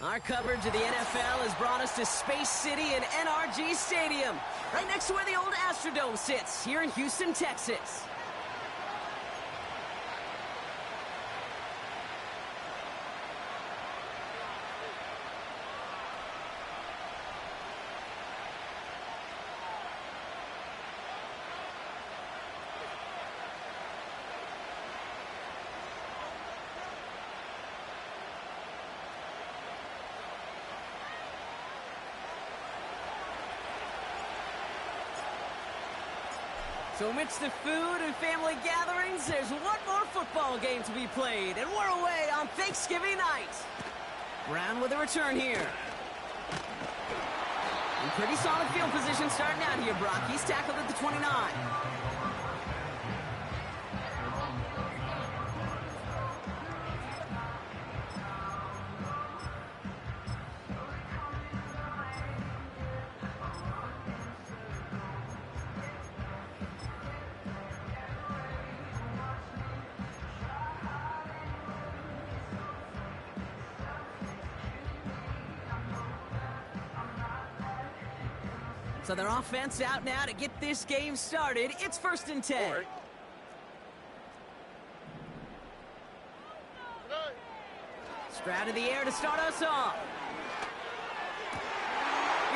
Our coverage of the NFL has brought us to Space City and NRG Stadium, right next to where the old Astrodome sits, here in Houston, Texas. So amidst the food and family gatherings, there's one more football game to be played, and we're away on Thanksgiving night. Brown with a return here. In pretty solid field position starting out here, Brock. He's tackled at the 29. So their offense out now to get this game started. It's 1st and 10. Stroud in the air to start us off.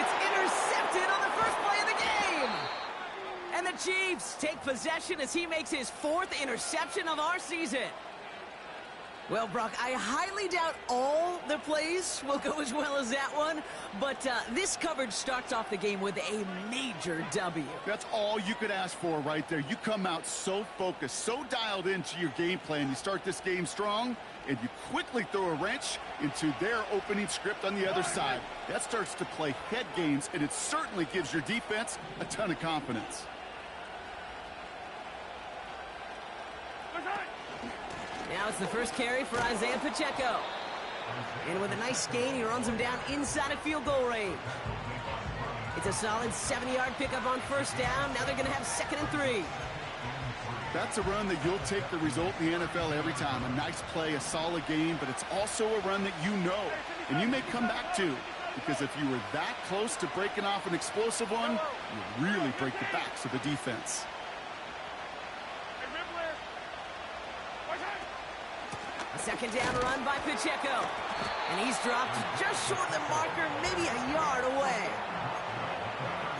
It's intercepted on the first play of the game. And the Chiefs take possession as he makes his 4th interception of our season. Well, Brock, I highly doubt all the plays will go as well as that one, but this coverage starts off the game with a major W. That's all you could ask for right there. You come out so focused, so dialed into your game plan. You start this game strong, and you quickly throw a wrench into their opening script on the other side. That starts to play head games, and it certainly gives your defense a ton of confidence. Now it's the first carry for Isaiah Pacheco. And with a nice gain, he runs him down inside of field goal range. It's a solid 70-yard pickup on 1st down. Now they're going to have 2nd and 3. That's a run that you'll take the result in the NFL every time. A nice play, a solid game, but it's also a run that you know, and you may come back to. Because if you were that close to breaking off an explosive one, you really break the backs of the defense. A 2nd down run by Pacheco. And he's dropped just short of the marker, maybe a yard away.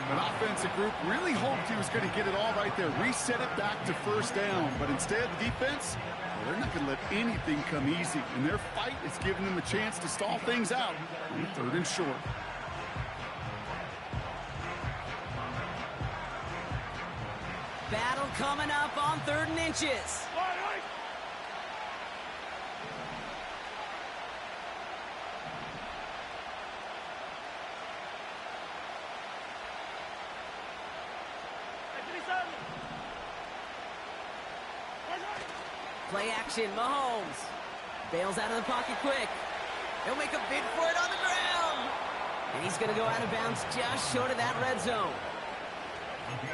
An offensive group really hoped he was going to get it all right there, reset it back to 1st down. But instead, the defense, well, they're not going to let anything come easy. And their fight is giving them a chance to stall things out on 3rd and short. Battle coming up on 3rd and inches. Play action, Mahomes. Bails out of the pocket quick. He'll make a bid for it on the ground. And he's going to go out of bounds just short of that red zone.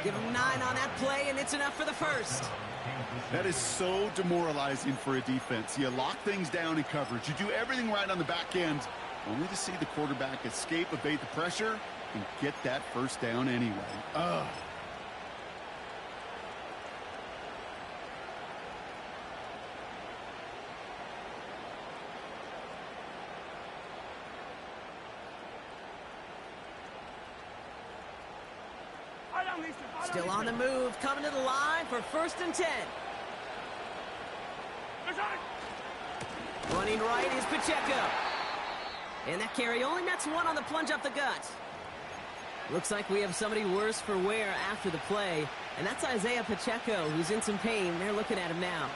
Give him 9 on that play, and it's enough for the 1st. That is so demoralizing for a defense. You lock things down in coverage. You do everything right on the back end, only to see the quarterback escape, evade the pressure, and get that 1st down anyway. Ugh. Still on the move, coming to the line for 1st and 10. Running right is Pacheco. And that carry only nets 1 on the plunge up the gut. Looks like we have somebody worse for wear after the play, and that's Isaiah Pacheco, who's in some pain. They're looking at him now.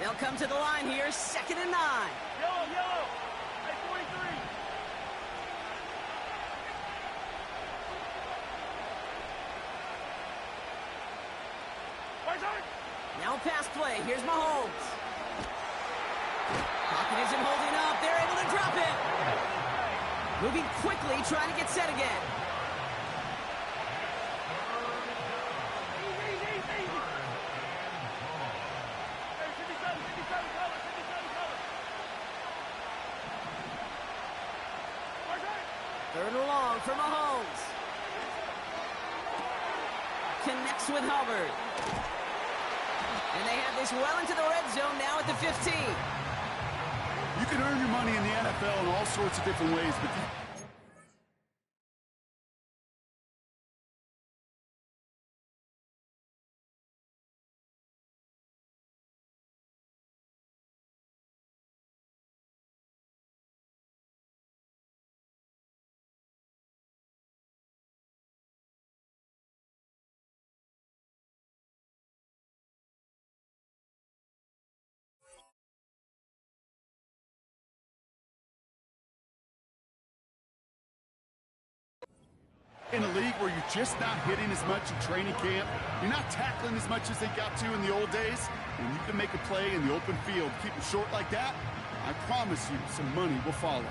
They'll come to the line here, 2nd and 9. Yellow, at 43. Now a pass play, here's Mahomes. Pocket isn't holding up, they're able to drop it. Moving quickly, trying to get set again. connects with Hubbard. And they have this well into the red zone now at the 15. You can earn your money in the NFL in all sorts of different ways, but in a league where you're just not hitting as much in training camp, you're not tackling as much as they got to in the old days, and you can make a play in the open field, keep it short like that, I promise you some money will follow.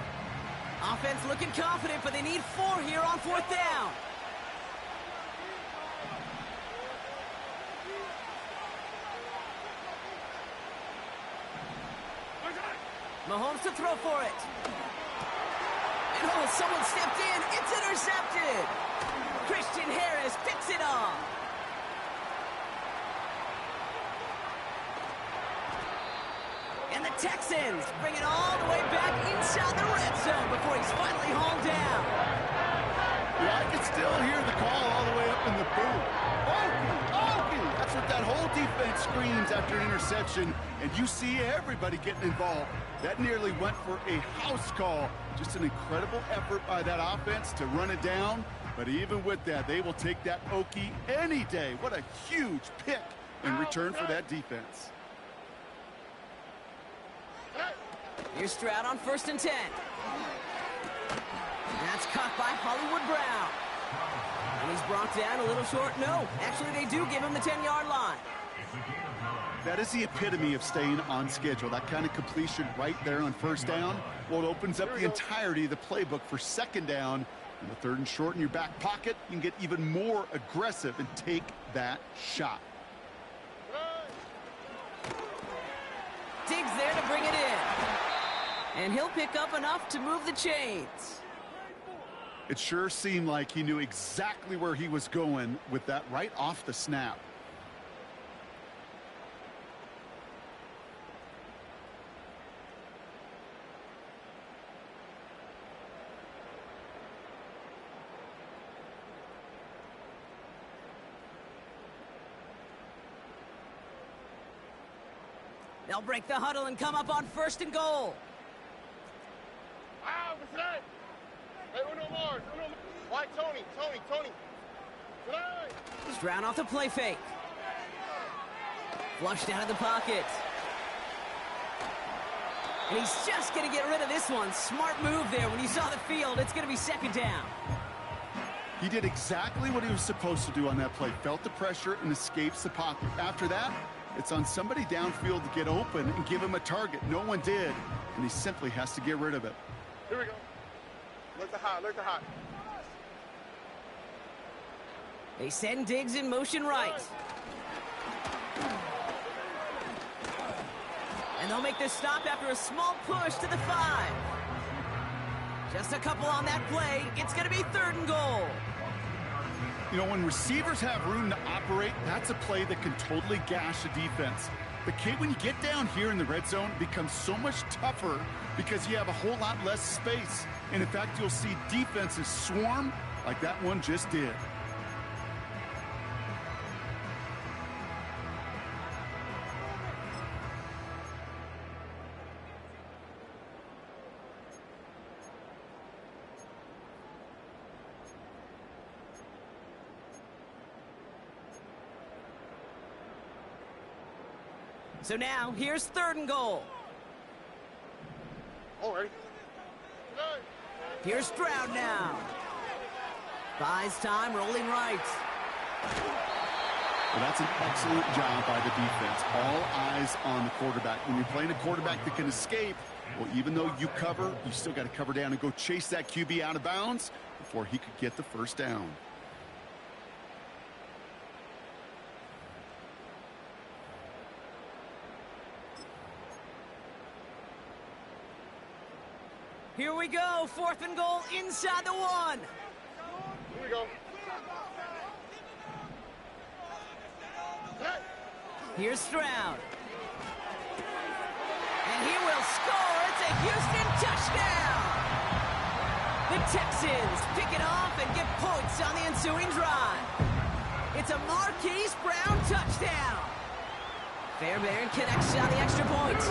Offense looking confident, but they need 4 here on 4th down. Mahomes to throw for it. And oh, someone stepped in. It's intercepted. Christian Harris picks it off. And the Texans bring it all the way back inside the red zone before he's finally hauled down. Yeah, I can still hear the call all the way up in the booth. Okey, okey. That's what that whole defense screams after an interception, and you see everybody getting involved. That nearly went for a house call. Just an incredible effort by that offense to run it down. But even with that, they will take that okey any day. What a huge pick in return for that defense. Here's Stroud on 1st and 10. That's caught by Hollywood Brown. And he's brought down a little short. No, actually they do give him the 10-yard line. That is the epitome of staying on schedule. That kind of completion right there on 1st down. Well, it opens up the entirety of the playbook for 2nd down. And the 3rd and short in your back pocket, you can get even more aggressive and take that shot. Diggs there to bring it in. And he'll pick up enough to move the chains. It sure seemed like he knew exactly where he was going with that right off the snap. They'll break the huddle and come up on 1st and goal. Hey, uno more. Why, Tony? Stroud off the play fake. Flushed out of the pocket. And he's just going to get rid of this one. Smart move there. When you saw the field, it's going to be 2nd down. He did exactly what he was supposed to do on that play. Felt the pressure and escapes the pocket. After that, it's on somebody downfield to get open and give him a target. No one did, and he simply has to get rid of it. Here we go. Look the hot. They send Diggs in motion right. And they'll make this stop after a small push to the 5. Just a couple on that play. It's going to be 3rd and goal. You know, when receivers have room to operate, that's a play that can totally gash a defense. But, Kate, when you get down here in the red zone, it becomes so much tougher because you have a whole lot less space. And, in fact, you'll see defenses swarm like that one just did. So now, here's 3rd and goal. All ready. Here's Stroud now. Buys time, rolling right. Well, that's an excellent job by the defense. All eyes on the quarterback. When you're playing a quarterback that can escape, well, even though you cover, you still got to cover down and go chase that QB out of bounds before he could get the 1st down. Here we go, 4th and goal inside the 1. Here we go. Here's Stroud. And he will score. It's a Houston touchdown. The Texans pick it off and get points on the ensuing drive. It's a Marquise Brown touchdown. Fairbairn connects on the extra point.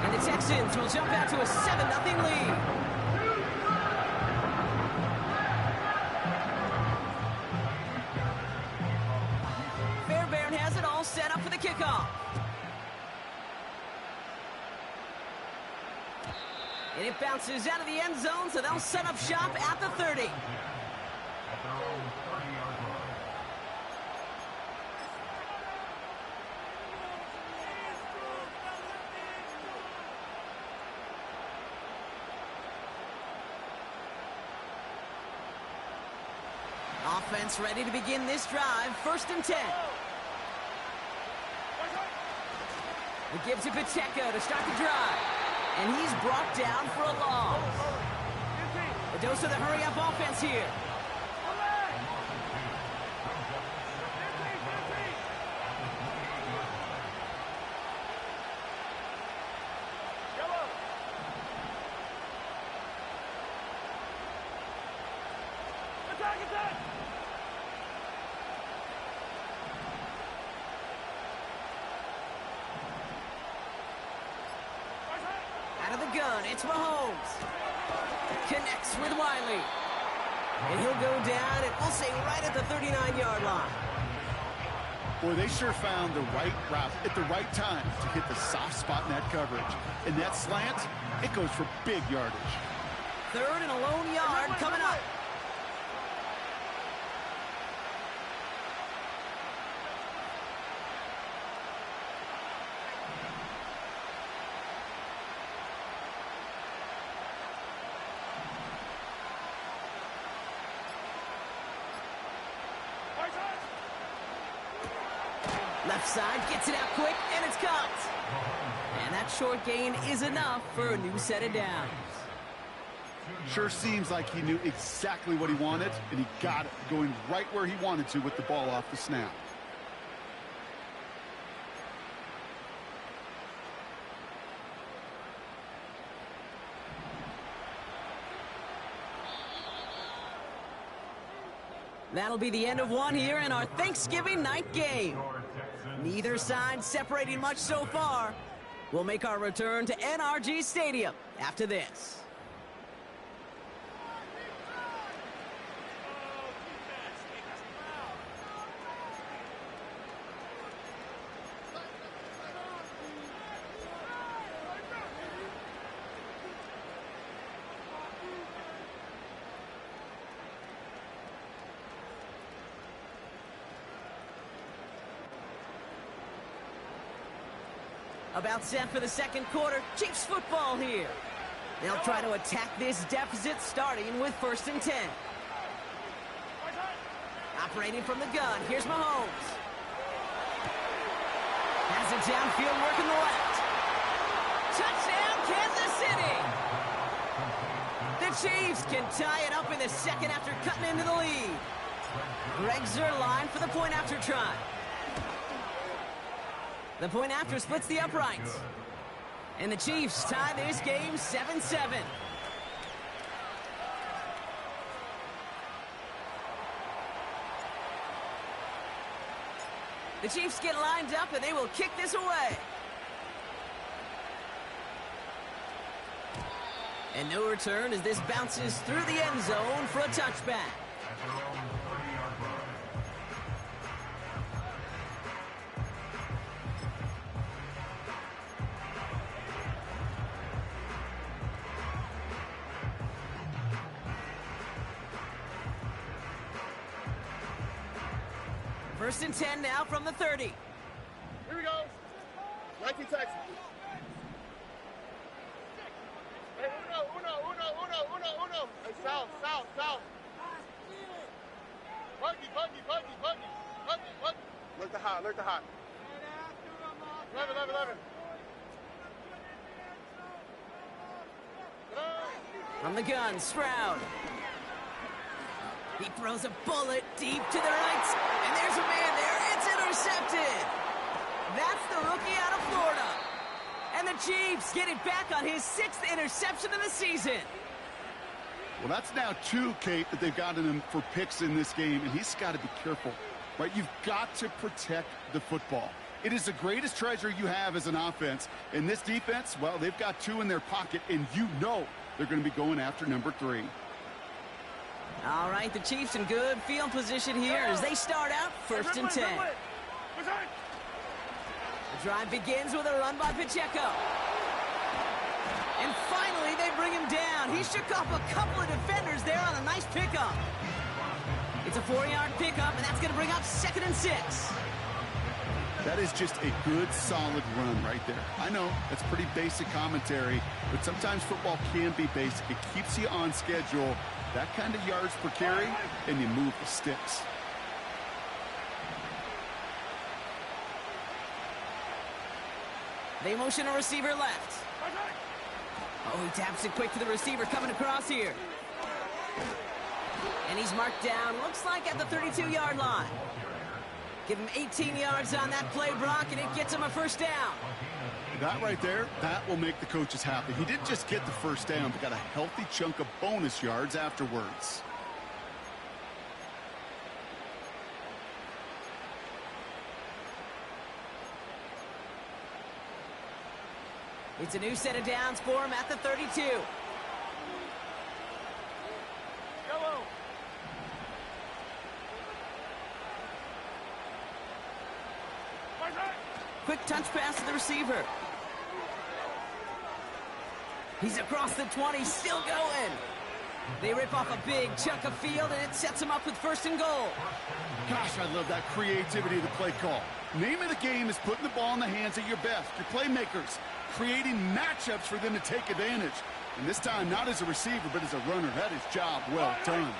And the Texans will jump out to a 7-0 lead. Fairbairn has it all set up for the kickoff. And it bounces out of the end zone, so they'll set up shop at the 30. Offense ready to begin this drive. 1st and 10. It gives to Pacheco to start the drive. And he's brought down for a loss. A dose of the hurry-up offense here. Out of the gun, it's Mahomes. Connects with Wiley. And he'll go down, and we'll say right at the 39-yard line. Boy, they sure found the right route at the right time to hit the soft spot in that coverage. And that slant, it goes for big yardage. 3rd and a lone yard coming up. Left side gets it out quick, and it's caught. And that short gain is enough for a new set of downs. Sure seems like he knew exactly what he wanted, and he got it, going right where he wanted to with the ball off the snap. That'll be the end of one here in our Thanksgiving night game. Neither side separating much so far. We'll make our return to NRG Stadium after this. About set for the 2nd quarter. Chiefs football here. They'll try to attack this deficit starting with 1st and 10. Operating from the gun. Here's Mahomes. Has it downfield working the left. Touchdown, Kansas City! The Chiefs can tie it up in the 2nd after cutting into the lead. Greg Zuerlein for the point after try. The point after splits the uprights. And the Chiefs tie this game 7-7. The Chiefs get lined up and they will kick this away. And no return as this bounces through the end zone for a touchback. First and 10 now from the 30. Here we go. 19 Texans. Hey, uno. Hey, south. Buggy. Look the hot. 11. From the gun, Stroud. He throws a bullet deep to the right, and there's a man there. It's intercepted. get it back on his 6th interception of the season. Well, that's now 2, Kate, that they've gotten him for picks in this game, and he's got to be careful, right? You've got to protect the football. It is the greatest treasure you have as an offense. And this defense, well, they've got 2 in their pocket, and you know they're going to be going after number 3. All right, the Chiefs in good field position here as they start out 1st and 10. The drive begins with a run by Pacheco. And finally, they bring him down. He shook off a couple of defenders there on a nice pickup. It's a 4-yard pickup, and that's going to bring up 2nd and 6. That is just a good, solid run right there. I know that's pretty basic commentary, but sometimes football can be basic. It keeps you on schedule, that kind of yards per carry, and you move the sticks. They motion a receiver left. Oh, he taps it quick to the receiver coming across here. And he's marked down, looks like at the 32-yard line. Give him 18 yards on that play, Brock, and it gets him a 1st down. That right there, that will make the coaches happy. He didn't just get the 1st down, but got a healthy chunk of bonus yards afterwards. It's a new set of downs for him at the 32. Quick touch pass to the receiver. He's across the 20, still going. They rip off a big chunk of field, and it sets him up with 1st and goal. Gosh, I love that creativity of the play call. Name of the game is putting the ball in the hands of your best, your playmakers, creating matchups for them to take advantage. And this time, not as a receiver, but as a runner. That is job well done.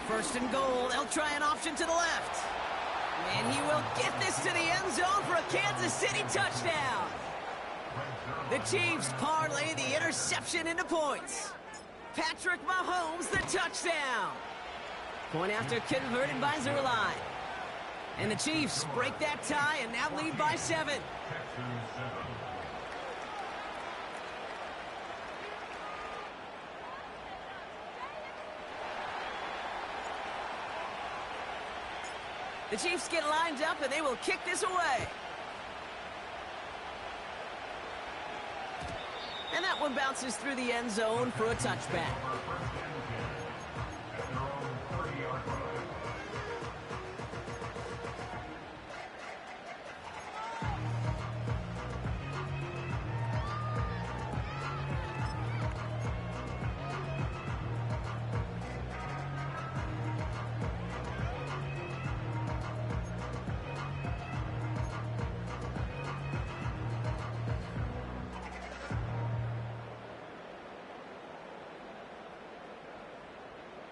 First and goal, they'll try an option to the left. And he will get this to the end zone for a Kansas City touchdown. The Chiefs parlay the interception into points. Patrick Mahomes, the touchdown. Point after converted by Zerline. And the Chiefs break that tie and now lead by 7. The Chiefs get lined up, and they will kick this away. And that one bounces through the end zone for a touchback.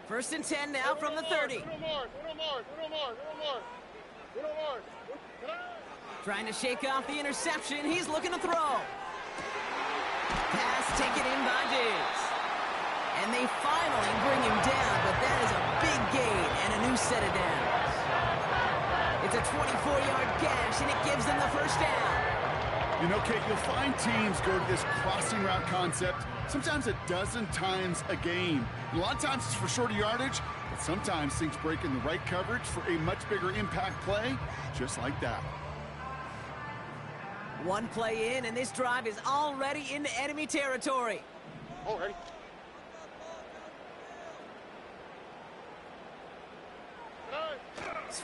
First and 10 now from the 30. Trying to shake off the interception. He's looking to throw. Pass taken in by Diggs. And they finally bring him down, but that is a big gain and a new set of downs. It's a 24-yard gash, and it gives them the 1st down. You know, Kate, you'll find teams go to this crossing route concept sometimes a dozen times a game. And a lot of times it's for shorter yardage, but sometimes things break in the right coverage for a much bigger impact play, just like that. One play in, and this drive is already into enemy territory. Already.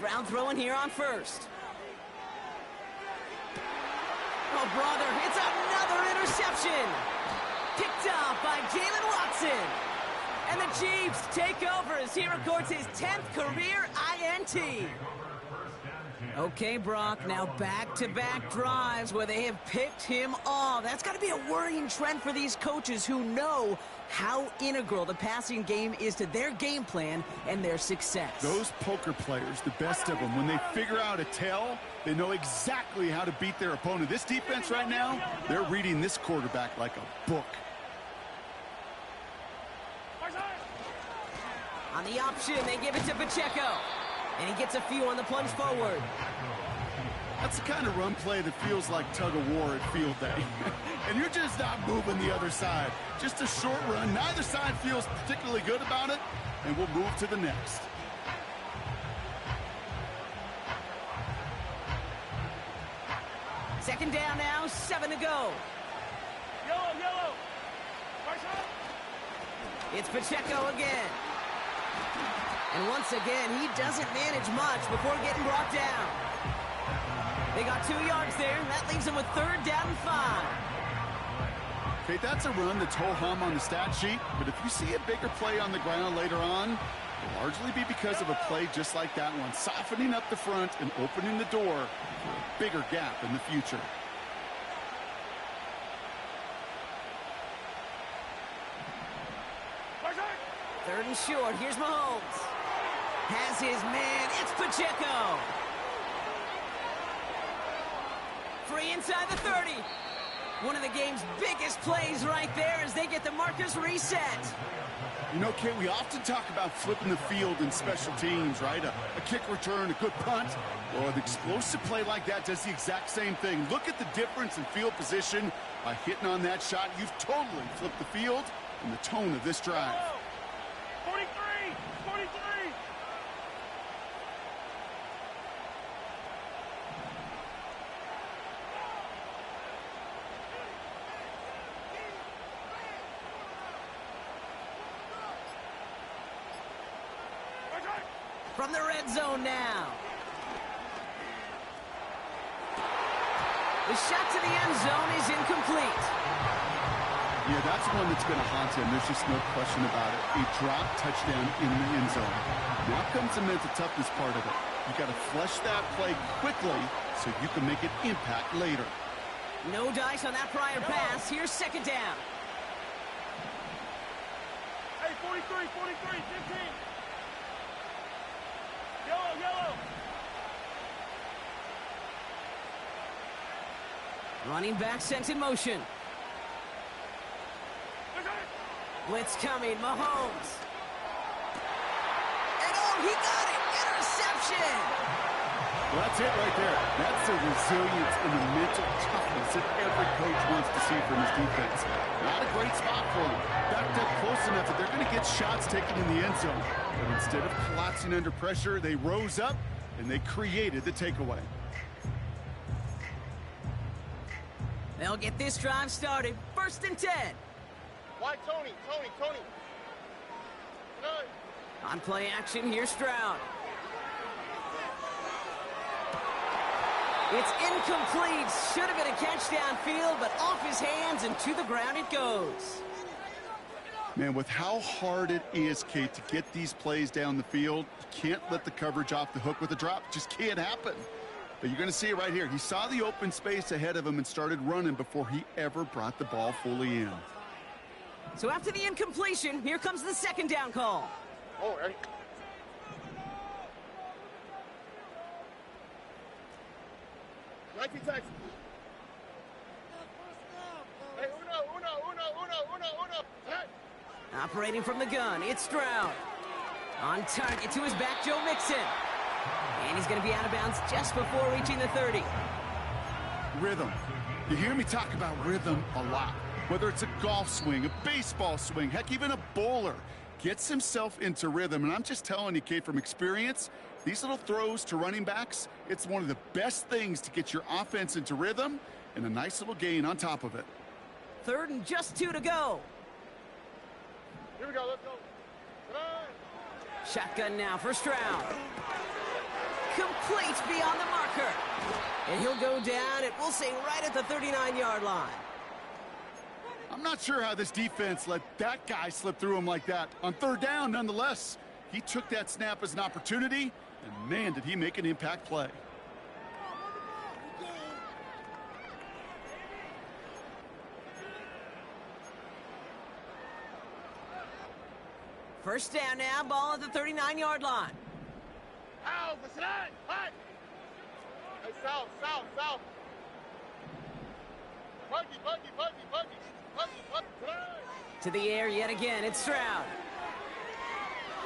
Round throwing here on 1st. Oh, brother, it's another interception. Picked off by Jalen Watson. And the Chiefs take over as he records his 10th career INT. Okay, Brock, now back-to-back drives where they have picked him off. That's got to be a worrying trend for these coaches who know how integral the passing game is to their game plan and their success. Those poker players, the best of them, when they figure out a tell, they know exactly how to beat their opponent. This defense right now, they're reading this quarterback like a book. On the option, they give it to Pacheco. And he gets a few on the plunge forward. That's the kind of run play that feels like tug-of-war at field day. And you're just not moving the other side. Just a short run. Neither side feels particularly good about it. And we'll move to the next. Second down now, 7 to go. Yellow. It's Pacheco again. And once again, he doesn't manage much before getting brought down. They got 2 yards there. That leaves them with 3rd down and 5. Okay, that's a run that's ho-hum on the stat sheet. But if you see a bigger play on the ground later on, it'll largely be because of a play just like that one, softening up the front and opening the door for a bigger gap in the future. Third and short. Here's Mahomes. Has his man. It's Pacheco. Free inside the 30. One of the game's biggest plays right there as they get the markers reset. You know, Kate, we often talk about flipping the field in special teams, right? A kick return, a good punt. Well, an explosive play like that does the exact same thing. Look at the difference in field position. By hitting on that shot, you've totally flipped the field and the tone of this drive. 43. From the red zone now. The shot to the end zone is incomplete. Yeah, that's one that's going to haunt him. There's just no question about it. A drop touchdown in the end zone. Now comes the mental toughness part of it. You got to flush that play quickly so you can make an impact later. No dice on that prior pass. Here's 2nd down. Hey, 43, 15. Yellow. Running back sent in motion. Blitz coming, Mahomes. And oh, he got it! Interception! Well, that's it right there. That's the resilience and the mental toughness that every coach wants to see from his defense. Not a great spot for him. Backed up close enough that they're going to get shots taken in the end zone. But instead of collapsing under pressure, they rose up and they created the takeaway. They'll get this drive started. 1st and 10. Why Tony? On play action, here's Stroud. It's incomplete. Should have been a catch downfield, but off his hands and to the ground it goes. Man, with how hard it is, Kate, to get these plays down the field, you can't let the coverage off the hook with a drop. It just can't happen. But you're going to see it right here. He saw the open space ahead of him and started running before he ever brought the ball fully in. So after the incompletion, here comes the 2nd down call. Oh, ready? Texans. Hey, uno. Hey. Operating from the gun, it's Stroud. On target to his back, Joe Mixon. And he's going to be out of bounds just before reaching the 30. Rhythm. You hear me talk about rhythm a lot. Whether it's a golf swing, a baseball swing, heck, even a bowler gets himself into rhythm. And I'm just telling you, Kate, from experience, these little throws to running backs, it's one of the best things to get your offense into rhythm and a nice little gain on top of it. 3rd and just 2 to go. Here we go, let's go. Shotgun now for Stroud. Complete beyond the marker. And he'll go down, it will say right at the 39-yard line. I'm not sure how this defense let that guy slip through him like that. On 3rd down, nonetheless, he took that snap as an opportunity, and man, did he make an impact play. First down now, ball at the 39-yard line. Ow, what's that? Hot. Hey, south. Buggy. To the air yet again, it's Stroud.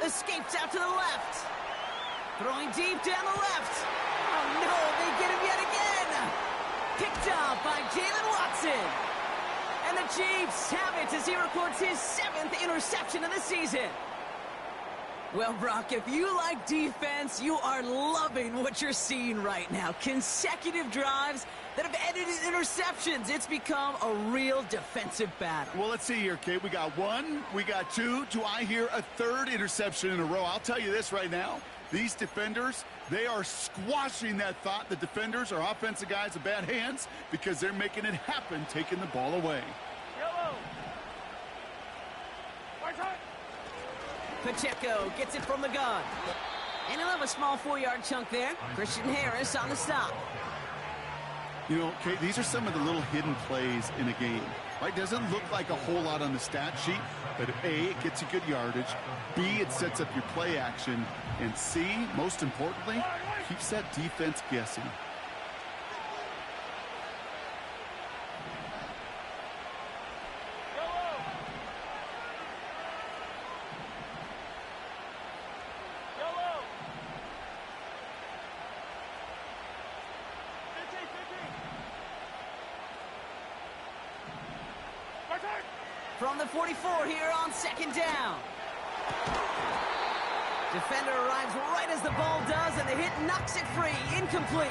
Escapes out to the left. Throwing deep down the left. Oh, no, they get him yet again. Picked up by Jalen Watson. And the Chiefs have it as he records his 7th interception of the season. Well, Brock, if you like defense, you are loving what you're seeing right now. Consecutive drives that have ended in interceptions. It's become a real defensive battle. Well, let's see here, Kate. We got 1, we got 2. Do I hear a 3rd interception in a row? I'll tell you this right now. These defenders, they are squashing that thought. The defenders are offensive guys with bad hands because they're making it happen, taking the ball away. Yellow. Pacheco gets it from the gun. And he'll have a small 4-yard chunk there. Christian Harris on the stop. You know, Kate, these are some of the little hidden plays in a game, right? Doesn't look like a whole lot on the stat sheet, but A, it gets you good yardage. B, it sets up your play action. And C, most importantly, keeps that defense guessing. From the 44 here on 2nd down. Defender arrives right as the ball does, and the hit knocks it free. Incomplete.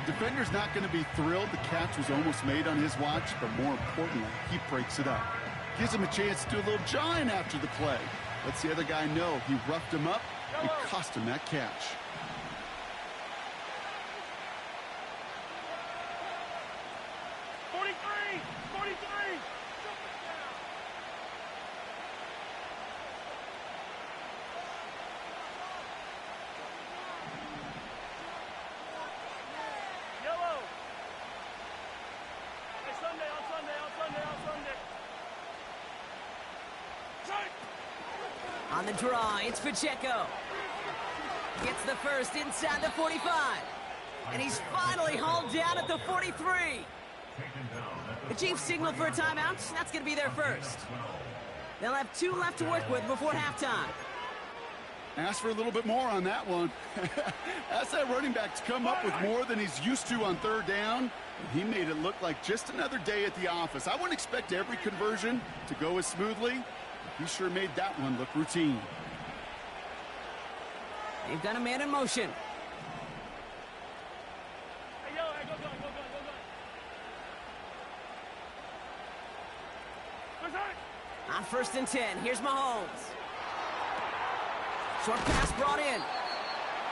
Defender's not going to be thrilled the catch was almost made on his watch, but more importantly, he breaks it up. Gives him a chance to do a little jawing after the play. Lets the other guy know he roughed him up and cost him that catch. On the draw, it's Pacheco. Gets the first inside the 45. And he's finally hauled down at the 43. The Chiefs signal for a timeout. That's going to be their first. They'll have 2 left to work with before halftime. Ask for a little bit more on that one. Ask that running back to come up with more than he's used to on 3rd down. He made it look like just another day at the office. I wouldn't expect every conversion to go as smoothly. He sure made that one look routine. They've got a man in motion. On 1st and 10, here's Mahomes. Short pass brought in.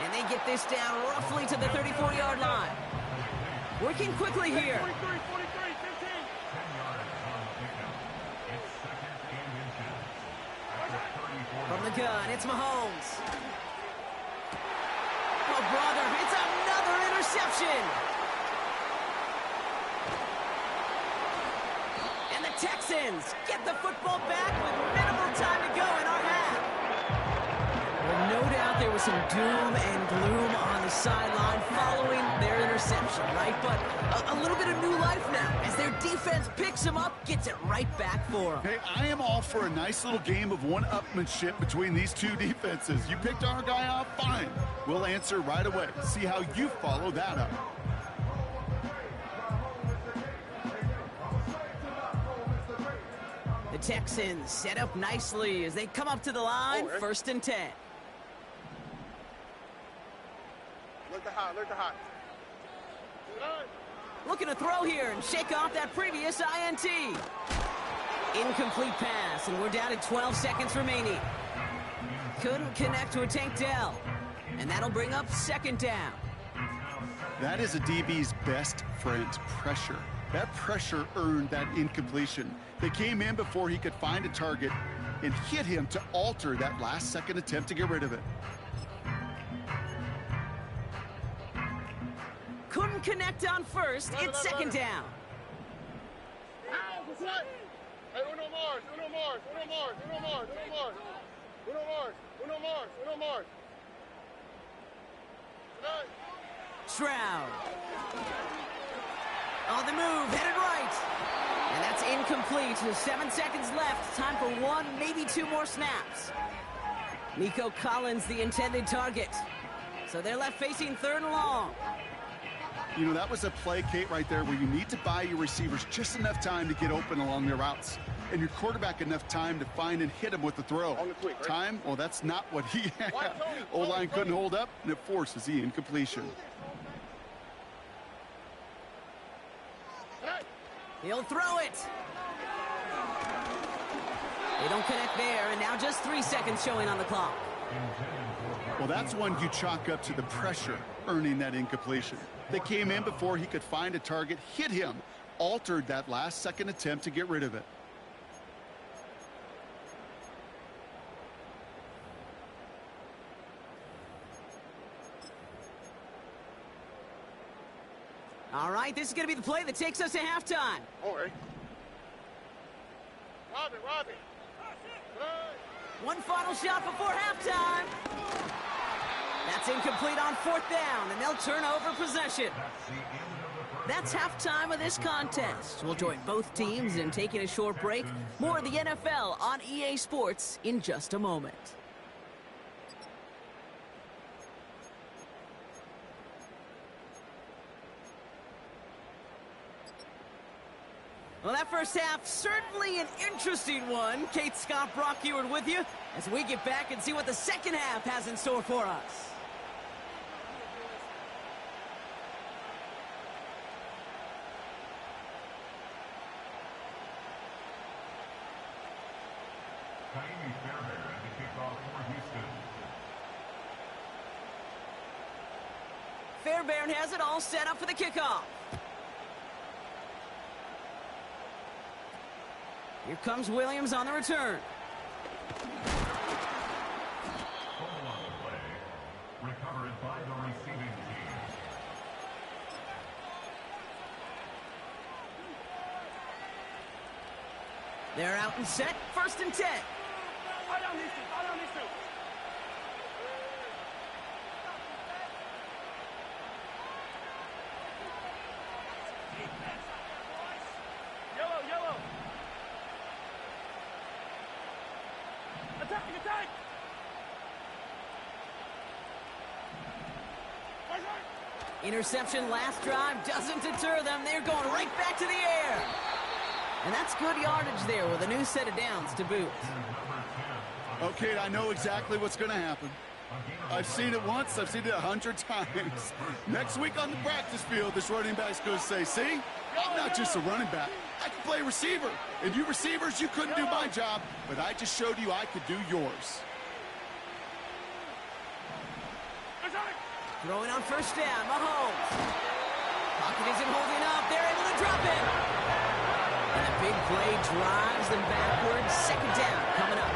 And they get this down roughly to the 34-yard line. Working quickly here. 43, 15. From the gun, it's Mahomes. Oh, brother, it's another interception. And the Texans get the football back with minimal time to go in our half. Well, no doubt there was some doom and gloom on the sideline following their interception, right? But a little bit of new life now as their defense picks them up, gets it right back for them. Hey, I am all for a nice little game of one-upmanship between these two defenses. You picked our guy off, fine. We'll answer right away. See how you follow that up. The Texans set up nicely as they come up to the line, 1st and 10. Look the hot. Looking to throw here and shake off that previous INT. Incomplete pass, and we're down to 12 seconds remaining. Couldn't connect to a Tank Dell, and that'll bring up 2nd down. That is a DB's best friend, pressure. That pressure earned that incompletion. They came in before he could find a target and hit him to alter that last-second attempt to get rid of it. Couldn't connect on 1st. It's 2nd down. Ow, what's that? Hey, uno more, uno more, uno more, uno more, uno more. Uno more, uno more, uno more. Tonight. Stroud. On the move, headed right. And that's incomplete. 7 seconds left. Time for one, maybe two more snaps. Nico Collins, the intended target. So they're left facing 3rd and long. You know, that was a play, Kate, right there where you need to buy your receivers just enough time to get open along their routes. And your quarterback enough time to find and hit him with the throw. On the quick, right? Time? Well, that's not what he had. O-line couldn't hold up, and it forces the incompletion. He'll throw it. They don't connect there, and now just 3 seconds showing on the clock. Well, that's one you chalk up to the pressure earning that incompletion. They came in before he could find a target, hit him, altered that last-second attempt to get rid of it. All right, this is going to be the play that takes us to halftime. All right. Robbie. One final shot before halftime. That's incomplete on 4th down, and they'll turn over possession. That's halftime of this contest. We'll join both teams in taking a short break. More of the NFL on EA Sports in just a moment. Well, that first half, certainly an interesting one. Kate, Scott, Brock Ewart with you as we get back and see what the second half has in store for us. Fairbairn has it all set up for the kickoff. Here comes Williams on the return. Recovered by the receiving team. They're out and set. 1st and 10. I don't need to. Yellow. Attack! Interception last drive doesn't deter them. They're going right back to the air. And that's good yardage there with a new set of downs to boot. Okay, I know exactly what's going to happen. I've seen it once. I've seen it 100 times. Next week on the practice field, this running back's going to say, see, I'm not just a running back. I can play receiver. And you receivers, you couldn't do my job, but I just showed you I could do yours. Throwing on 1st down, Mahomes. Pocket isn't holding up. They're able to drop it. And a big play drives them backwards. 2nd down coming up.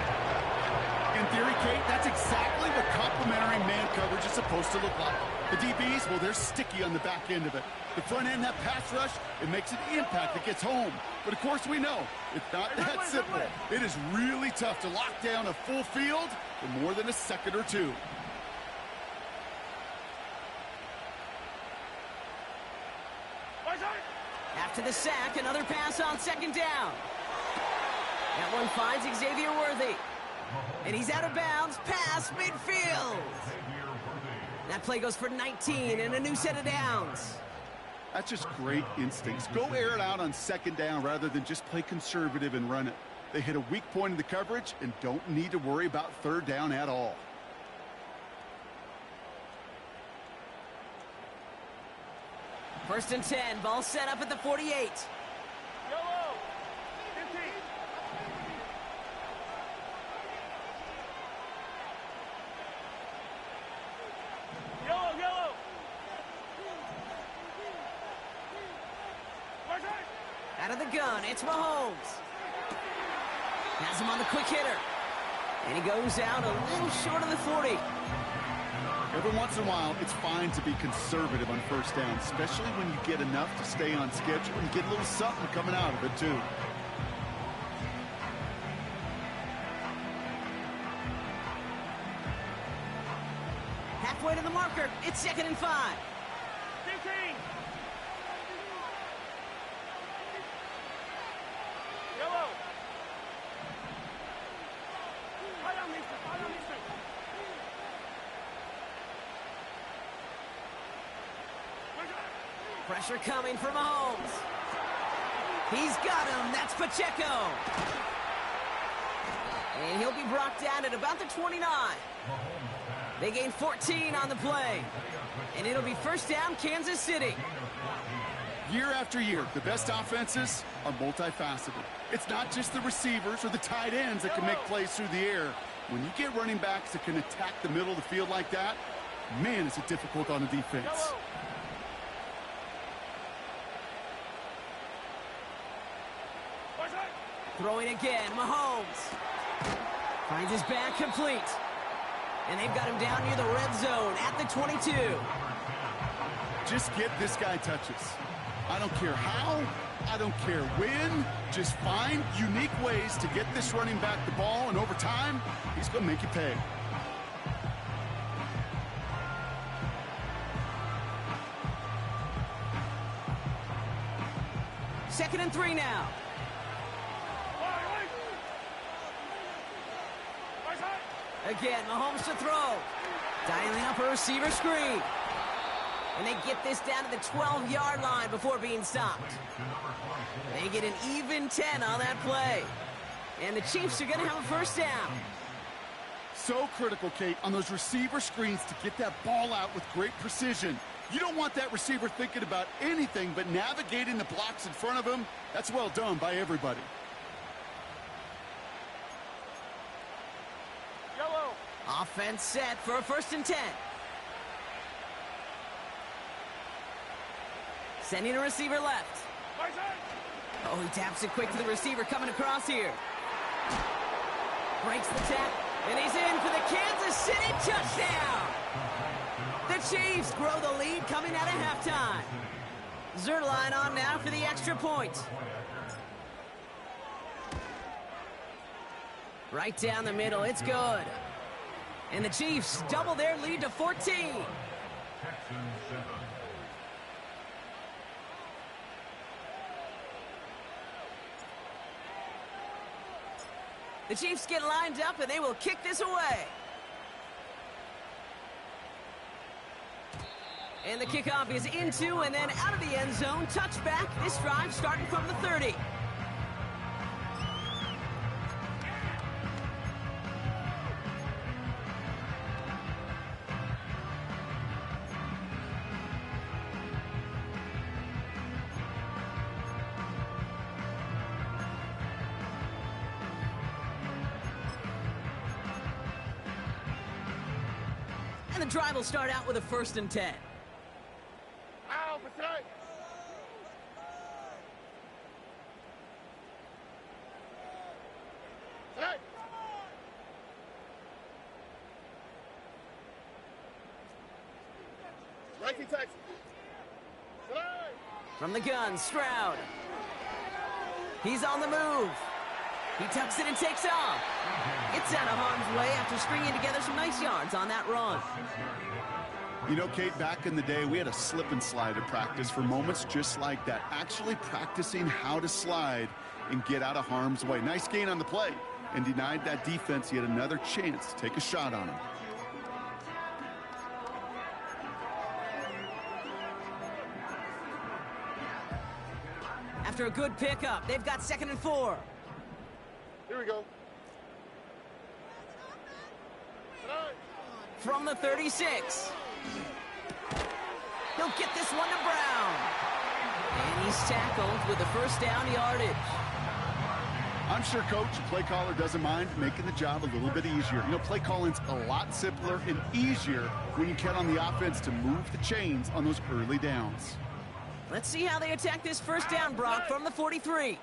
In theory, Kate, that's exactly what complementary man coverage is supposed to look like. The DBs, well, they're sticky on the back end of it. The front end, that pass rush, it makes an impact that gets home. But, of course, we know it's not that simple. It is really tough to lock down a full field for more than a second or two. After the sack, another pass on 2nd down. That one finds Xavier Worthy. And he's out of bounds, past midfield. That play goes for 19 and a new set of downs. That's just great instincts. Go air it out on 2nd down rather than just play conservative and run it. They hit a weak point in the coverage and don't need to worry about 3rd down at all. First and 10, ball set up at the 48. Yellow. 15. Yellow. Out of the gun, it's Mahomes. Has him on the quick hitter. And he goes out a little short of the 40. Every once in a while, it's fine to be conservative on 1st down, especially when you get enough to stay on schedule and get a little something coming out of it, too. It's 2nd and 5. 15. Yellow. Fire, mister. Fire, mister. Pressure coming for Mahomes. He's got him. That's Pacheco. And he'll be brought down at about the 29. They gain 14 on the play. And it'll be 1st down, Kansas City. Year after year, the best offenses are multifaceted. It's not just the receivers or the tight ends that can make plays through the air. When you get running backs that can attack the middle of the field like that, man, is it difficult on the defense. Throwing again, Mahomes. Finds his back complete. And they've got him down near the red zone at the 22. Just get this guy touches. I don't care how, I don't care when. Just find unique ways to get this running back the ball, and over time, he's going to make you pay. Second and 3 now. Again, Mahomes to throw. Dialing up a receiver screen. And they get this down to the 12-yard line before being stopped. They get an even 10 on that play. And the Chiefs are going to have a 1st down. So critical, Kate, on those receiver screens to get that ball out with great precision. You don't want that receiver thinking about anything but navigating the blocks in front of him. That's well done by everybody. Yellow. Offense set for a 1st and 10. Sending a receiver left. Oh, he taps it quick to the receiver coming across here. Breaks the tap, and he's in for the Kansas City touchdown. The Chiefs grow the lead coming out of halftime. Zerline on now for the extra point. Right down the middle, it's good. And the Chiefs double their lead to 14. Texans 7. The Chiefs get lined up, and they will kick this away. And the kickoff is into and then out of the end zone. Touchback. This drive starting from the 30. And the drive will start out with a 1st and 10. Ow, Patrick. Hey. Ranking Texans. Hey. From the gun, Stroud. He's on the move. He tucks it and takes off. It's out of harm's way after stringing together some nice yards on that run. You know, Kate, back in the day, we had a slip and slide at practice for moments just like that. Actually practicing how to slide and get out of harm's way. Nice gain on the play, and denied that defense yet another chance to take a shot on him. After a good pickup, they've got 2nd and 4. Here we go. Hey. From the 36. He'll get this one to Brown. And he's tackled with the 1st down yardage. I'm sure Coach, the play caller, doesn't mind making the job a little bit easier. You know, play calling's a lot simpler and easier when you count on the offense to move the chains on those early downs. Let's see how they attack this 1st down, Brock, from the 43. Hey,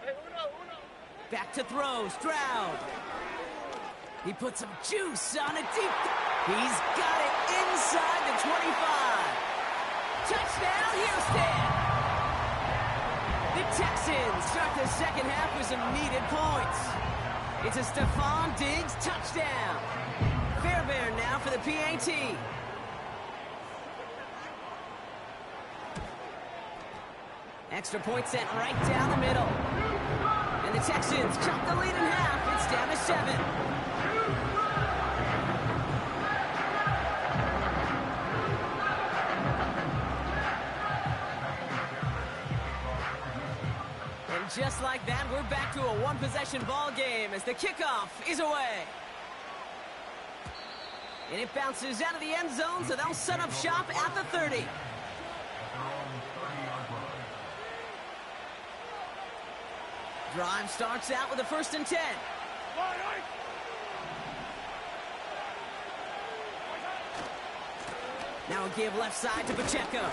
uno. Back to throw, Stroud. He puts some juice on it deep. He's got it inside the 25. Touchdown, Houston! The Texans start the 2nd half with some needed points. It's a Stephon Diggs touchdown. Fairbairn now for the PAT. Extra point sent right down the middle. And the Texans chop the lead in half. It's down to 7. And just like that, we're back to a one-possession ball game as the kickoff is away. And it bounces out of the end zone, so they'll set up shop at the 30. Drive starts out with a 1st and 10. Now a give left side to Pacheco.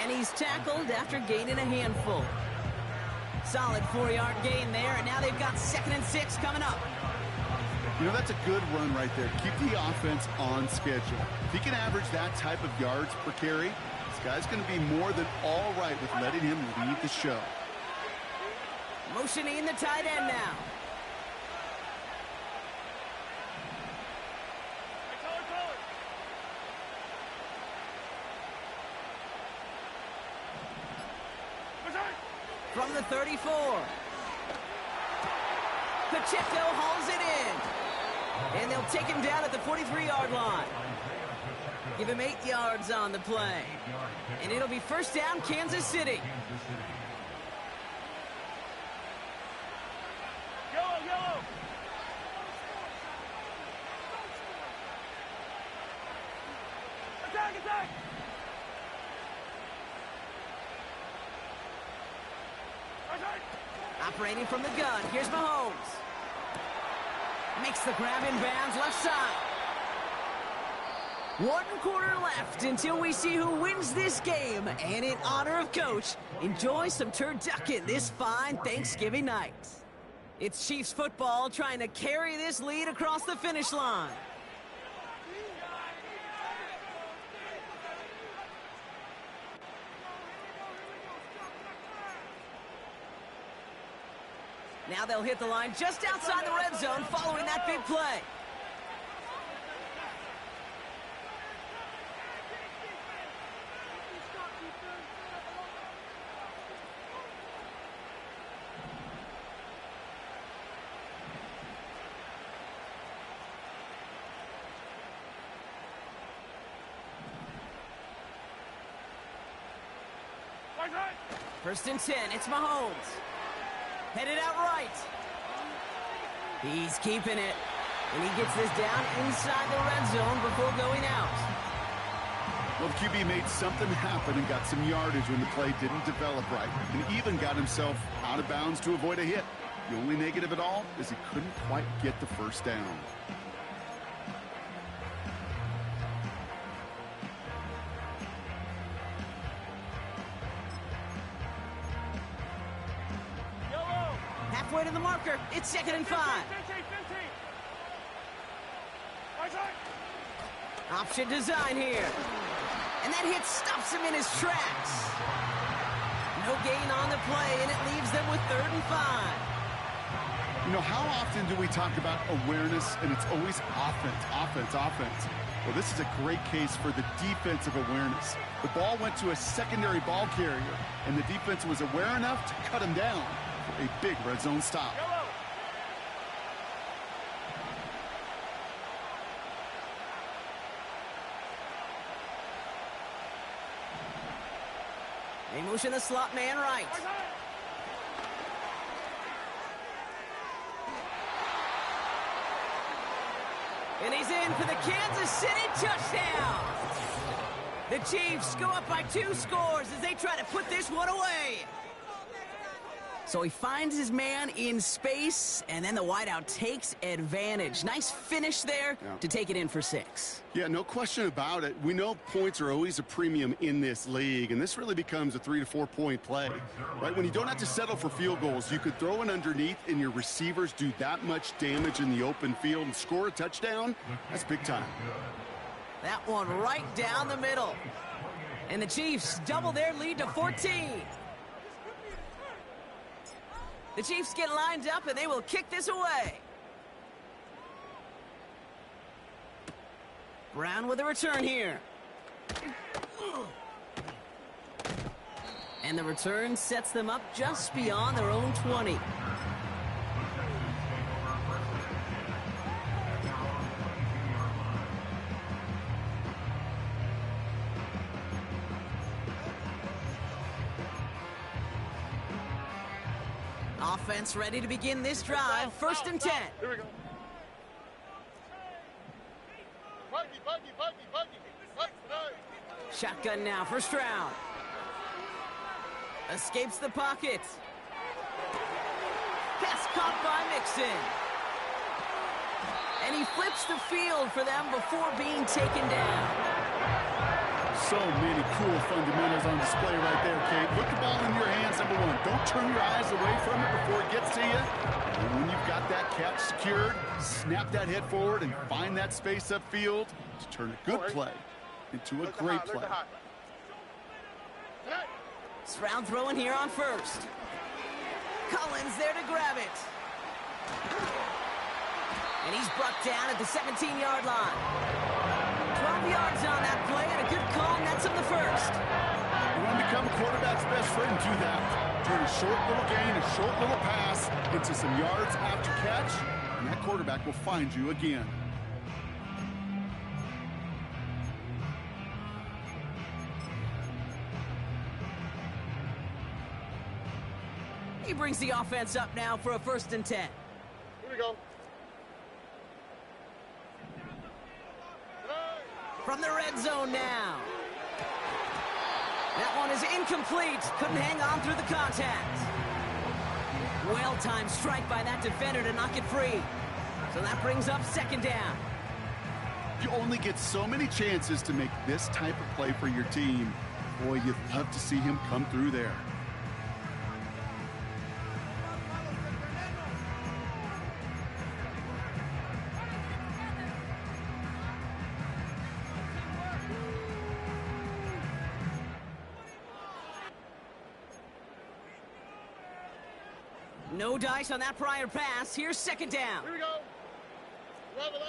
And he's tackled after gaining a handful. Solid 4-yard gain there, and now they've got 2nd and 6 coming up. You know, that's a good run right there. Keep the offense on schedule. If he can average that type of yards per carry, this guy's going to be more than all right with letting him lead the show. Motioning the tight end now. From the 34. Pacheco hauls it in. And they'll take him down at the 43-yard line. Give him 8 yards on the play. And it'll be 1st down, Kansas City. Yellow. Attack. Operating from the gun, here's Mahomes. Makes the grab in bounds, left side. 1 quarter left until we see who wins this game. And in honor of Coach, enjoy some turducken this fine Thanksgiving night. It's Chiefs football trying to carry this lead across the finish line. Now they'll hit the line just outside the red zone following that big play. First and 10, it's Mahomes. Headed out right. He's keeping it. And he gets this down inside the red zone before going out. Well, the QB made something happen and got some yardage when the play didn't develop right. And even got himself out of bounds to avoid a hit. The only negative at all is he couldn't quite get the 1st down. Halfway to the marker. It's 2nd and 5. Option design here. And that hit stops him in his tracks. No gain on the play, and it leaves them with 3rd and 5. You know, how often do we talk about awareness, and it's always offense? Well, this is a great case for the defensive awareness. The ball went to a secondary ball carrier, and the defense was aware enough to cut him down. A big red zone stop. They motion the slot man right. And he's in for the Kansas City touchdown. The Chiefs go up by 2 scores as they try to put this one away. So he finds his man in space, and then the wideout takes advantage. Nice finish there to take it in for 6. Yeah, no question about it. We know points are always a premium in this league, and this really becomes a 3 to 4 point play. Right? When you don't have to settle for field goals, you could throw it underneath, and your receivers do that much damage in the open field and score a touchdown. That's big time. That one right down the middle. And the Chiefs double their lead to 14. The Chiefs get lined up, and they will kick this away. Brown with a return here. And the return sets them up just beyond their own 20. Offense ready to begin this drive. First and 10. Here we go. Shotgun now, first round. Escapes the pocket. Pass caught by Mixon. And he flips the field for them before being taken down. So many cool fundamentals on display right there, Kate. Put the ball in your hands, number one. Don't turn your eyes away from it before it gets to you. And when you've got that catch secured, snap that head forward and find that space upfield to turn a good play into a great play. Stroud throwing here on first. Collins there to grab it. And he's brought down at the 17-yard line. 12 yards on that play, and a good call nets him the first. You want to become a quarterback's best friend, do that. Turn a short little gain, a short little pass into some yards after catch, and that quarterback will find you again. He brings the offense up now for a first and 10. Here we go. From the red zone now. That one is incomplete. Couldn't hang on through the contact. Well-timed strike by that defender to knock it free. So that brings up second down. You only get so many chances to make this type of play for your team. Boy, you'd love to see him come through there. No dice on that prior pass. Here's second down. Here we go. 11.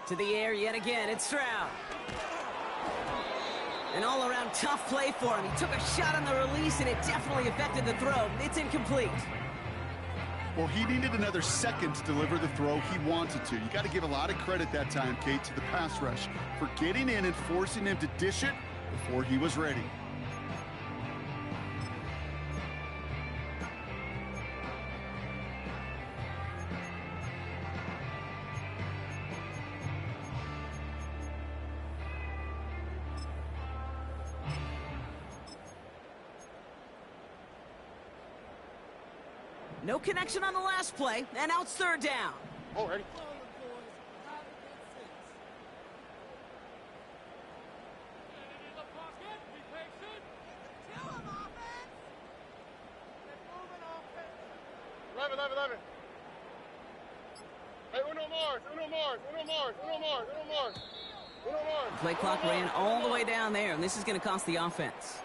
To the air yet again. It's Stroud. An all-around tough play for him. He took a shot on the release, and it definitely affected the throw. It's incomplete. Well, he needed another second to deliver the throw he wanted to. You got to give a lot of credit that time, Kate, to the pass rush for getting in and forcing him to dish it before he was ready. No connection on the last play, and now it's third down. Oh, ready. Eleven. Hey, uno more. Play clock ran all the way down there, and this is going to cost the offense.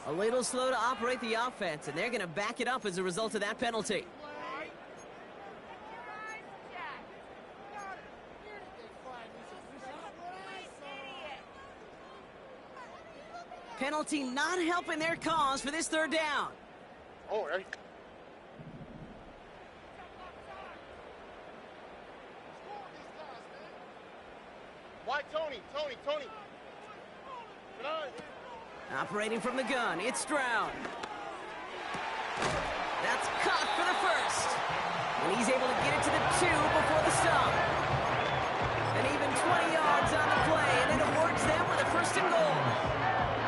A little slow to operate the offense, and they're going to back it up as a result of that penalty. Penalty not helping their cause for this third down. Oh, ready. Why, Tony? Good eye. Operating from the gun, it's Stroud. That's caught for the first. And he's able to get it to the 2 before the stop. And even 20 yards on the play, and it awards them with a first and goal.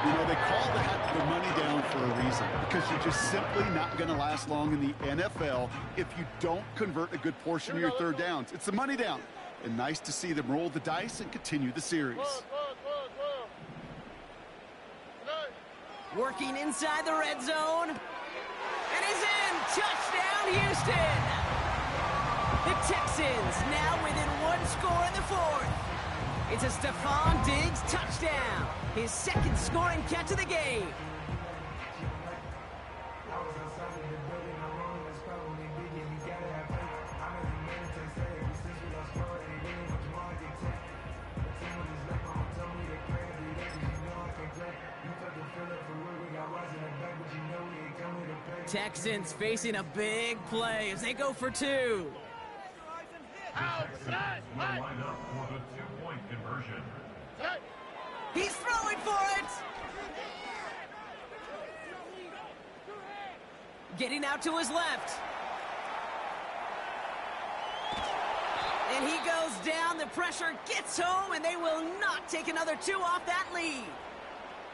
You know, they call that the money down for a reason, because you're just simply not going to last long in the NFL if you don't convert a good portion of your third downs. It's the money down. And nice to see them roll the dice and continue the series. Working inside the red zone. And he's in. Touchdown, Houston. The Texans now within one score in the fourth. It's a Stephon Diggs touchdown. His second scoring catch of the game. Texans facing a big play as they go for two. Outside. Will line up for the two-point conversion. He's throwing for it. Getting out to his left. And he goes down. The pressure gets home, and they will not take another two off that lead.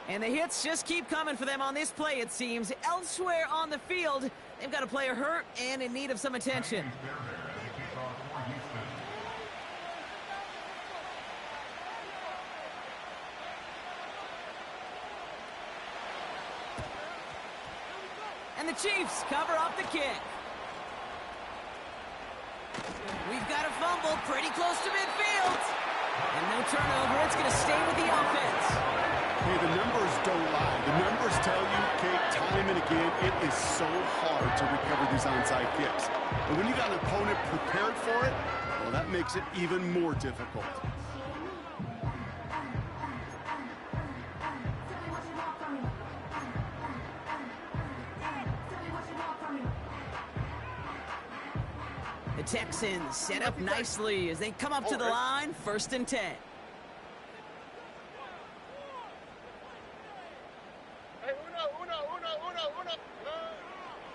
And the hits just keep coming for them on this play, it seems. Elsewhere on the field, they've got a player hurt and in need of some attention. And the Chiefs cover up the kick. We've got a fumble pretty close to midfield. And no turnover. It's going to stay with the offense. Hey, the numbers don't lie. The numbers tell you, Kate, time and again, it is so hard to recover these onside kicks. And when you got an opponent prepared for it, well, that makes it even more difficult. The Texans set up nicely as they come up to the line, 1st and 10.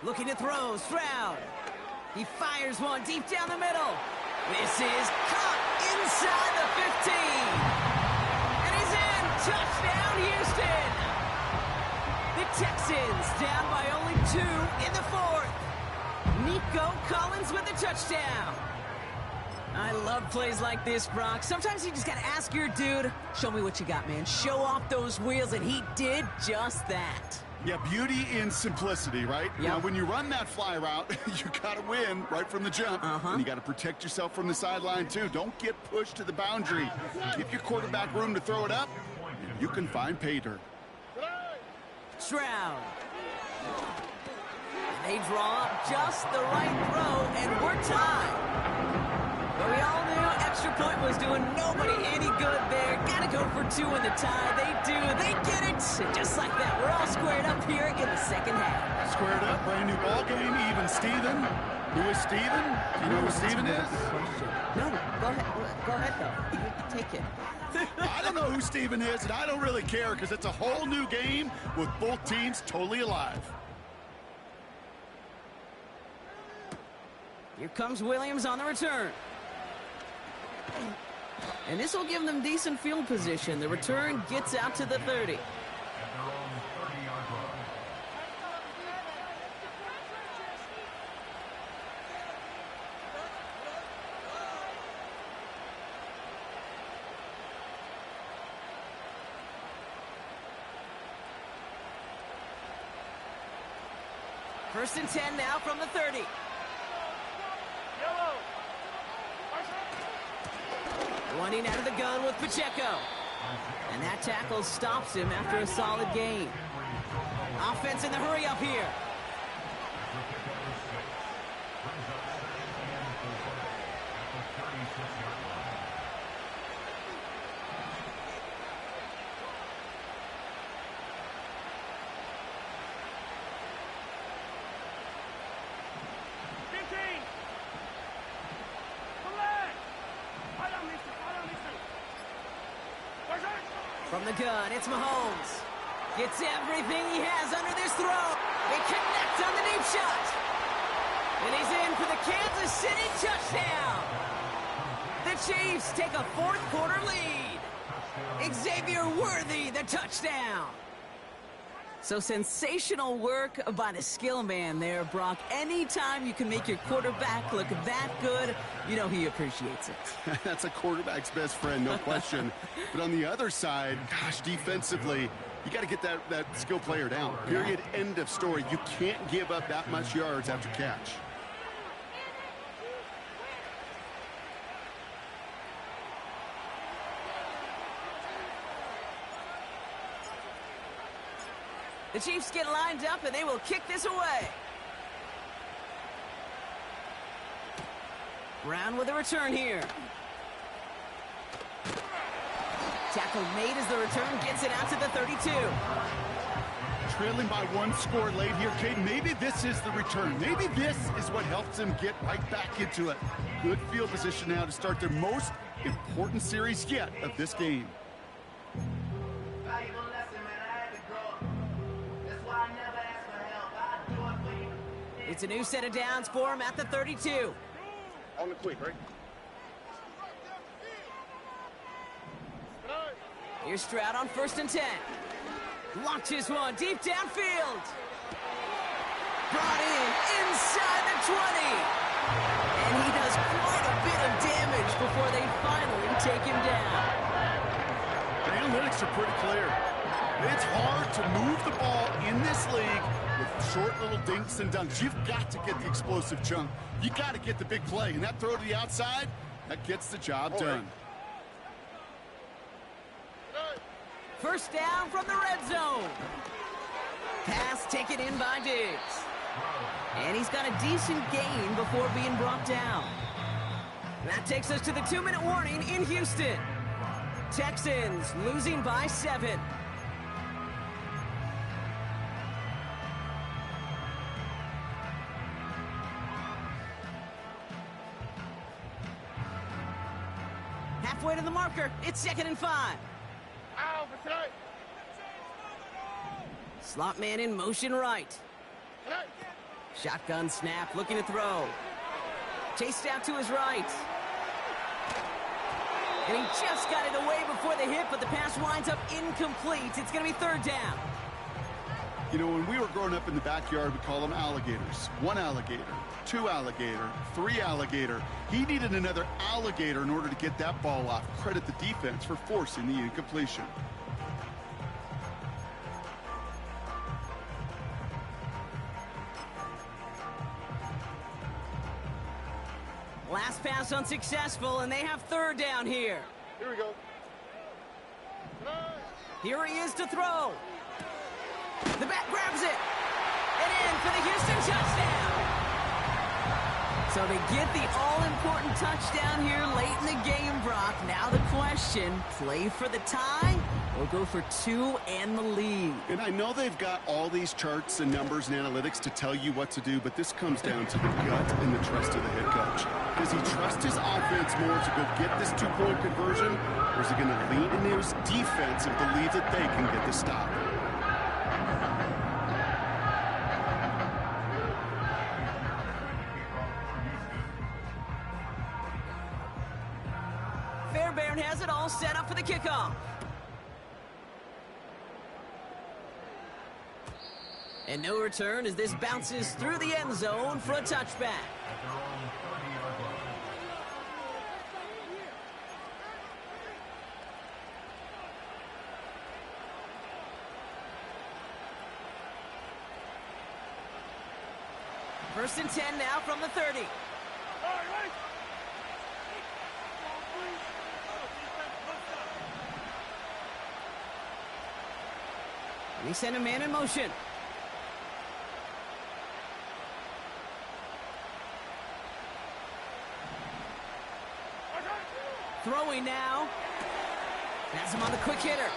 Looking to throw, Stroud. He fires one deep down the middle. This is caught inside the 15. And he's in. Touchdown, Houston. The Texans down by only 2 in the 4th. Nico Collins with the touchdown. I love plays like this, Brock. Sometimes you just got to ask your dude, show me what you got, man. Show off those wheels, and he did just that. Yeah, beauty in simplicity, right? Yep. Now, when you run that fly route, you got to win right from the jump. And you got to protect yourself from the sideline, too. Don't get pushed to the boundary. Give your quarterback room to throw it up, and you can find pay dirt. Stroud. They draw up just the right throw, and we're tied. But we all knew extra point was doing nobody any good there. Gotta go for 2 in the tie. They do. They get it. And just like that, we're all squared up here in the second half. Squared up, brand new ball game, even Steven. Who is Steven? Do you know who Steven is? No, go ahead. Go ahead, though. You take it. I don't know who Steven is, and I don't really care because it's a whole new game with both teams totally alive. Here comes Williams on the return. And this will give them decent field position. The return gets out to the 30. First and 10 now from the 30. Running out of the gun with Pacheco. And that tackle stops him after a solid gain. Offense in the hurry up here. From the gun, it's Mahomes. Gets everything he has under this throw. They connect on the deep shot. And he's in for the Kansas City touchdown. The Chiefs take a 4th quarter lead. Xavier Worthy, the touchdown. So sensational work by the skill man there, Brock. Anytime you can make your quarterback look that good, you know he appreciates it. That's a quarterback's best friend, no question. But on the other side, gosh, defensively, you got to get that skill player down. Period, end of story. You can't give up that much yards after catch. The Chiefs get lined up, and they will kick this away. Brown with a return here. Tackle made as the return gets it out to the 32. Trailing by one score late here, Kate. Maybe this is the return. Maybe this is what helps them get right back into it. Good field position now to start their most important series yet of this game. It's a new set of downs for him at the 32. On the quick, right? Here's Stroud on 1st and 10. Launches one deep downfield. Brought in inside the 20. And he does quite a bit of damage before they finally take him down. The analytics are pretty clear. It's hard to move the ball in this league with short little dinks and dunks. You've got to get the explosive chunk. You got to get the big play. And that throw to the outside, that gets the job done. First down from the red zone. Pass taken in by Diggs. And he's got a decent gain before being brought down. That takes us to the 2-minute warning in Houston. Texans losing by 7. Halfway to the marker. It's 2nd and 5. Slot man in motion right. Shotgun snap, looking to throw. Chased out to his right. And he just got it away before the hit, but the pass winds up incomplete. It's going to be 3rd down. You know, when we were growing up in the backyard, we call them alligators. 1 alligator, 2 alligator, 3 alligator. He needed another alligator in order to get that ball off. Credit the defense for forcing the incompletion. Last pass unsuccessful, and they have 3rd down here. Here we go. Here he is to throw. The back grabs it. And in for the Houston touchdown. So they get the all-important touchdown here late in the game, Brock. Now the question, play for the tie or go for 2 and the lead? And I know they've got all these charts and numbers and analytics to tell you what to do, but this comes down to the gut and the trust of the head coach. Does he trust his offense more to go get this 2-point conversion, or is he going to lean into his defense and believe that they can get the stop? Fairbairn has it all set up for the kickoff. And no return as this bounces through the end zone for a touchback. First and 10 now from the 30. And he sent a man in motion. Throwing now. Has him on the quick hitter.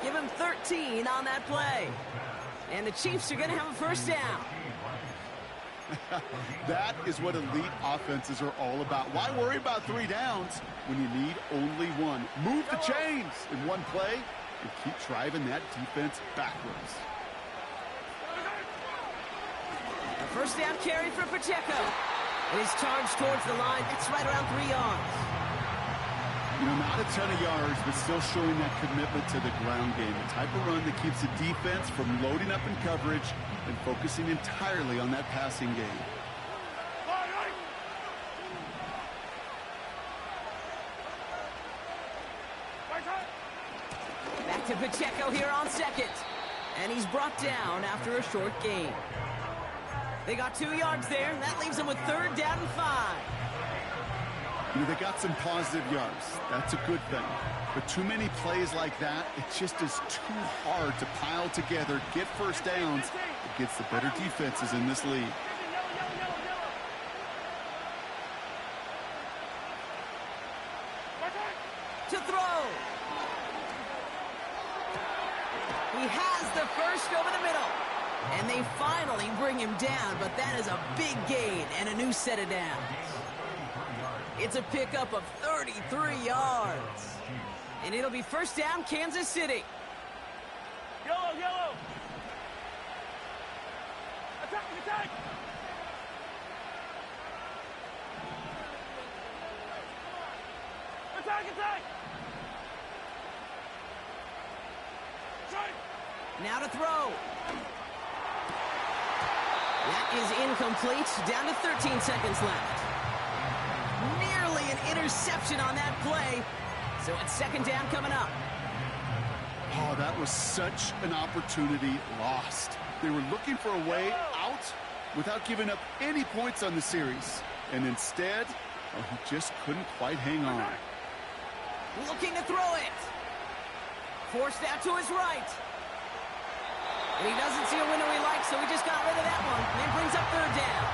Give him 13 on that play. And the Chiefs are going to have a first down. That is what elite offenses are all about. Why worry about 3 downs when you need only 1? Move the chains in one play and keep driving that defense backwards. A first down carry for Pacheco. And he's charged towards the line. It's right around 3 yards. You know, not a ton of yards, but still showing that commitment to the ground game. The type of run that keeps the defense from loading up in coverage and focusing entirely on that passing game. Back to Pacheco here on 2nd. And he's brought down after a short gain. They got 2 yards there. That leaves them with 3rd down and 5. You know, they got some positive yards. That's a good thing. But too many plays like that, it just is too hard to pile together, get first downs against the better defenses in this league. To throw. He has the first over the middle. And they finally bring him down, but that is a big gain and a new set of downs. It's a pickup of 33 yards. And it'll be first down, Kansas City. Yellow, yellow. Attack, attack. Attack, attack. Now to throw. That is incomplete. Down to 13 seconds left. Nearly an interception on that play. So it's second down coming up. Oh, that was such an opportunity lost. They were looking for a way out without giving up any points on the series. And instead, oh, he just couldn't quite hang on. Looking to throw it. Forced out to his right. And he doesn't see a window he likes, so he just got rid of that one. And brings up third down.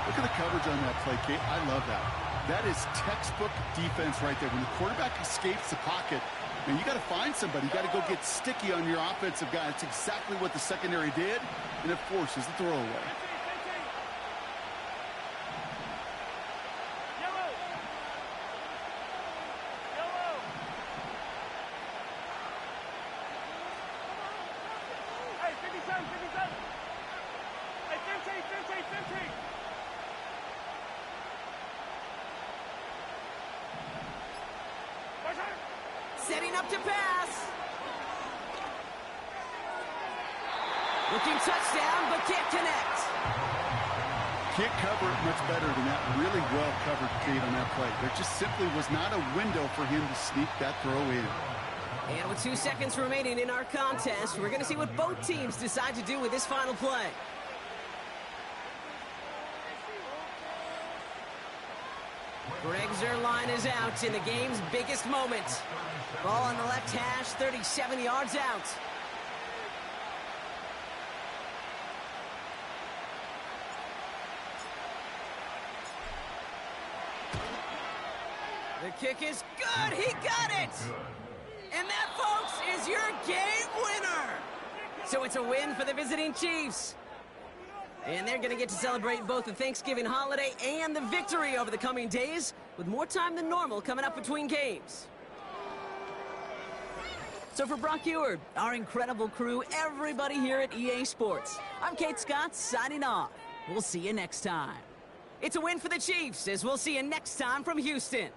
Look at the coverage on that play, Kate. I love that. That is textbook defense right there. When the quarterback escapes the pocket, and you got to find somebody. You got to go get sticky on your offensive guy. That's exactly what the secondary did, and it forces the throwaway. Setting up to pass. Looking touchdown, but can't connect. Can't cover it much better than that. Really well covered, Kate, on that play. There just simply was not a window for him to sneak that throw in. And with 2 seconds remaining in our contest, we're going to see what both teams decide to do with this final play. Greg Zuerlein is out in the game's biggest moment. Ball on the left hash, 37 yards out. The kick is good. He got it. And that, folks, is your game winner. So it's a win for the visiting Chiefs. And they're going to get to celebrate both the Thanksgiving holiday and the victory over the coming days, with more time than normal coming up between games. So for Brock Eward, our incredible crew, everybody here at EA Sports, I'm Kate Scott signing off. We'll see you next time. It's a win for the Chiefs, as we'll see you next time from Houston.